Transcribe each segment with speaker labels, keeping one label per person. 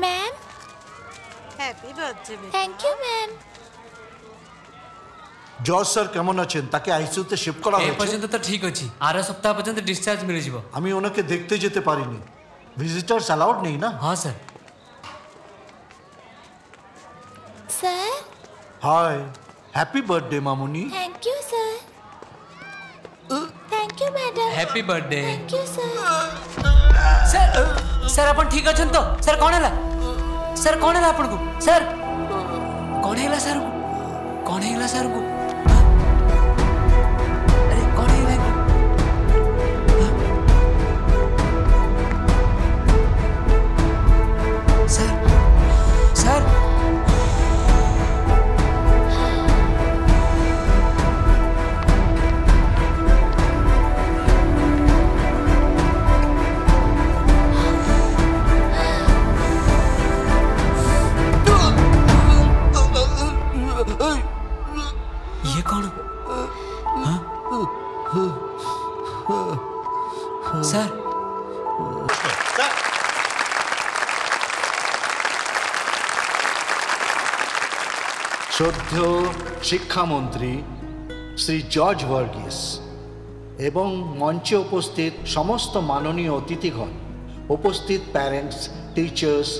Speaker 1: Ma'am,
Speaker 2: happy birthday.
Speaker 1: Thank you ma'am.
Speaker 3: জজ sir কেমন আছেন? তাকে আইসিইউতে শিফট করা
Speaker 4: এই
Speaker 3: হয়েছে।
Speaker 4: পর্যন্ত তো ঠিক আছে, আরো সপ্তাহ পর্যন্ত ডিসচার্জ মিলে যাব।
Speaker 3: আমি ওনাকে দেখতে যেতে পারিনি, ভিজিটার্স অ্যালাউড নেই না।
Speaker 4: হ্যাঁ sir.
Speaker 1: Sir,
Speaker 3: hi, happy birthday মামুনি।
Speaker 1: Thank you sir. Thank you madam.
Speaker 4: Happy birthday.
Speaker 1: Thank you sir.
Speaker 4: Sir sir ଆପଣ ଠିକ ଅଛନ୍ତି ତ? ସାର୍ କ'ଣ ହେଲା? ସାର୍ କ'ଣ ହେଲା ଆପଣଙ୍କୁ? ସାର୍ କ'ଣ ହେଇଗଲା ସାର୍ଙ୍କୁ? କ'ଣ ହେଇଗଲା ସାର୍ଙ୍କୁ? ଆରେ କ'ଣ ହେଇଗଲା ଏଙ୍କୁ? ସାର୍ ସାର୍ ये कौन? हाँ? सर
Speaker 3: শ্রদ্ধেয় শিক্ষামন্ত্রী শ্রী জর্জ ভার্গিস এবং মঞ্চে উপস্থিত সমস্ত মাননীয় অতিথিগণ, উপস্থিত প্যারেন্টস, টিচার্স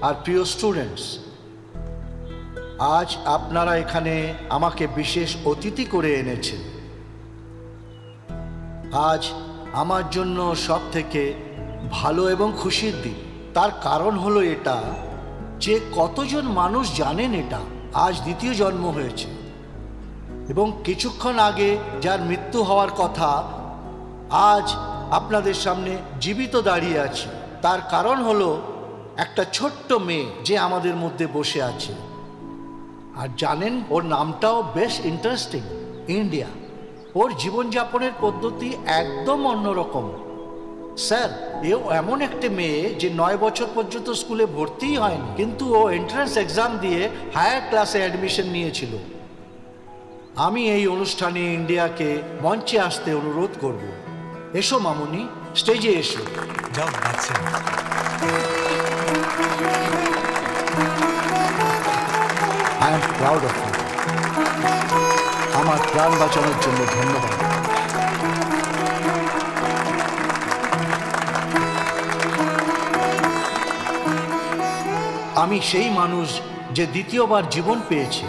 Speaker 3: আর প্রিয় স্টুডেন্টস, আজ আপনারা এখানে আমাকে বিশেষ অতিথি করে এনেছেন। আজ আমার জন্য সব থেকে ভালো এবং খুশির দিন। তার কারণ হলো এটা যে কতজন মানুষ জানেন এটা আজ দ্বিতীয় জন্ম হয়েছে এবং কিছুক্ষণ আগে যার মৃত্যু হওয়ার কথা আজ আপনাদের সামনে জীবিত দাঁড়িয়ে আছে। তার কারণ হলো একটা ছোট্ট মেয়ে যে আমাদের মধ্যে বসে আছে। আর জানেন, ওর নামটাও বেশ ইন্টারেস্টিং, ইন্ডিয়া। ওর জীবনযাপনের পদ্ধতি একদম অন্যরকম। স্যার, এও এমন একটা মেয়ে যে 9 বছর পর্যন্ত স্কুলে ভর্তিই হয়নি, কিন্তু ও এন্ট্রান্স এক্সাম দিয়ে হায়ার ক্লাসে অ্যাডমিশন নিয়েছিল। আমি এই অনুষ্ঠানে ইন্ডিয়াকে মঞ্চে আসতে অনুরোধ করব। এসো মামুনি, স্টেজে এসো।
Speaker 4: जाओ बात से
Speaker 3: I am proud of you. আমার প্রাণ বাঁচানোর জন্য ধন্যবাদ। আমি সেই মানুষ যে দ্বিতীয়বার জীবন পেয়েছে।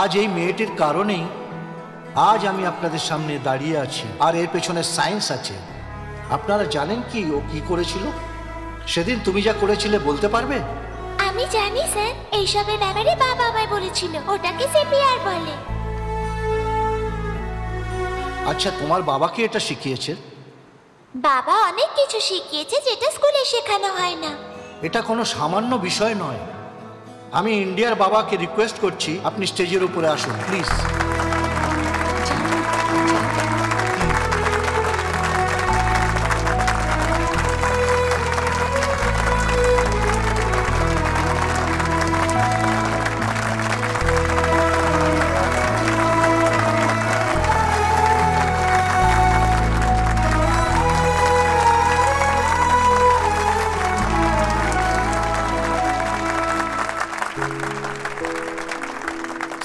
Speaker 3: আজ এই মেয়েটির কারণেই আজ আমি আপনাদের সামনে দাঁড়িয়ে আছি। আর এর পেছনে সায়েন্স আছে। আপনারা জানেন কি ও কি করেছিল? সেদিন তুমি যা করেছিলে বলতে পারবে?
Speaker 1: আমি জানি স্যার, এইসবের ব্যাপারে বাবা আমায় বলেছিল। ওটাকে সিপিআর বলে।
Speaker 3: আচ্ছা, তোমার বাবাকে এটা শিখিয়েছে?
Speaker 1: বাবা অনেক কিছু শিখিয়েছে যেটা স্কুলে শেখানো হয় না।
Speaker 3: এটা কোনো সামান্য বিষয় নয়। আমি ইন্ডিয়ার বাবাকে রিকোয়েস্ট করছি, আপনি স্টেজের উপরে আসুন প্লিজ।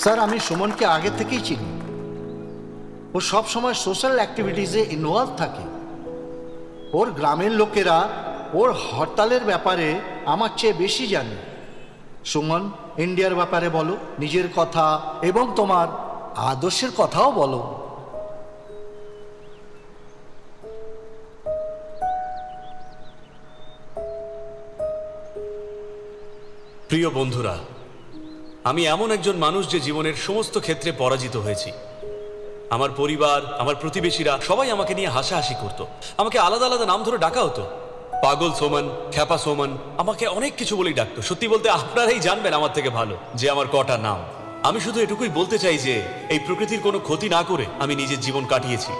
Speaker 3: স্যার, আমি সুমনকে আগে থেকেই চিনি। ও সব সময় সোশ্যাল অ্যাক্টিভিটিসে ইনভলভ থাকে। ওর গ্রামের লোকেরা ওর হরতালের ব্যাপারে আমার চেয়ে বেশি জানে। সুমন, ইন্ডিয়ার ব্যাপারে বলো, নিজের কথা এবং তোমার আদর্শের কথাও বলো।
Speaker 5: প্রিয় বন্ধুরা, আমি এমন একজন মানুষ যে জীবনের সমস্ত ক্ষেত্রে পরাজিত হয়েছি। আমার পরিবার, আমার প্রতিবেশীরা সবাই আমাকে নিয়ে হাসাহাসি করত। আমাকে আলাদা আলাদা নাম ধরে ডাকা হতো। পাগল সোমন, খ্যাপা সোমন, আমাকে অনেক কিছু বলেই ডাকতো। সত্যি বলতে আপনারাই জানবেন আমার থেকে ভালো যে আমার কটা নাম। আমি শুধু এটুকুই বলতে চাই যে এই প্রকৃতির কোনো ক্ষতি না করে আমি নিজের জীবন কাটিয়েছি।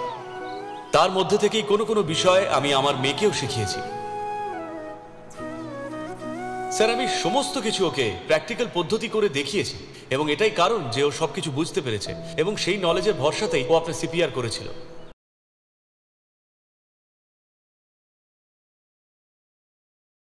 Speaker 5: তার মধ্যে থেকেই কোনো কোনো বিষয় আমি আমার মেয়েকেও শিখিয়েছি। স্যার, আমি সমস্ত কিছু ওকে প্র্যাকটিক্যাল পদ্ধতি করে দেখিয়েছি এবং এটাই কারণ যে ও সবকিছু বুঝতে পেরেছে এবং সেই নলেজের ভরসাতেই ও আপনার সিপিআর করেছিল।